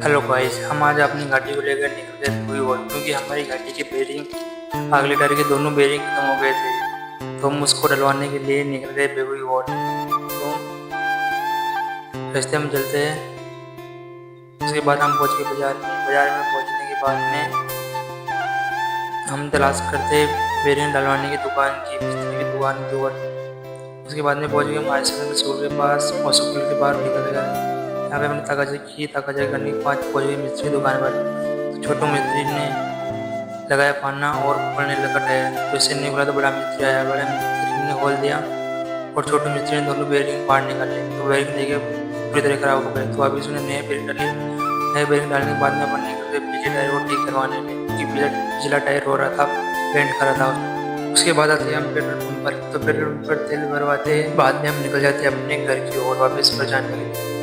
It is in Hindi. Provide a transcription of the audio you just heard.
हेलो गाइस, हम आज अपनी गाड़ी को लेकर निकल गए हुई और क्योंकि हमारी गाड़ी के बेरिंग अगले टायर के दोनों बेरिंग खत्म हो गए थे, तो हम उसको डलवाने के लिए निकल गए बेबी और। तो रास्ते में चलते हैं। उसके बाद हम पहुंच गए बाजार में पहुंचने के बाद में हम तलाश करते बेरिंग डलवाने की दुकान की, मिस्त्री की दुकान की ओर। उसके बाद में पहुंच गए हम आइसक्रीम स्कूल के पास और स्कूल के बाहर निकल गए। यहाँ पे हमने ताकाजाकी करने के बाद पहुंच गए मिस्त्री दुकान पर। तो छोटू मिस्त्री ने लगाया पाना और खोलने लगा टायर। तो इससे नहीं खुला तो बड़ा मिस्त्री आया, बड़ा मिस्त्री ने खोल दिया और छोटू मिस्त्री ने दोनों बेरिंग बाहर निकाले। तो बेरिंग देखे पूरी तरह खराब हो गए। तो अभी उसने नए बेरिंग डाले। नए बेरिंग डालने के बाद में अपन निकल गए पीछे टायर को ठीक करवाने में, क्योंकि पिछला टायर हो रहा था, पेंट कर रहा था। उसके बाद आते हैं हम पेट्रोल पंप पर। तो पेट्रोल पंप पर तेल भरवाते बाद में हम निकल जाते हैं अपने घर की ओर वापस घर जाने के लिए।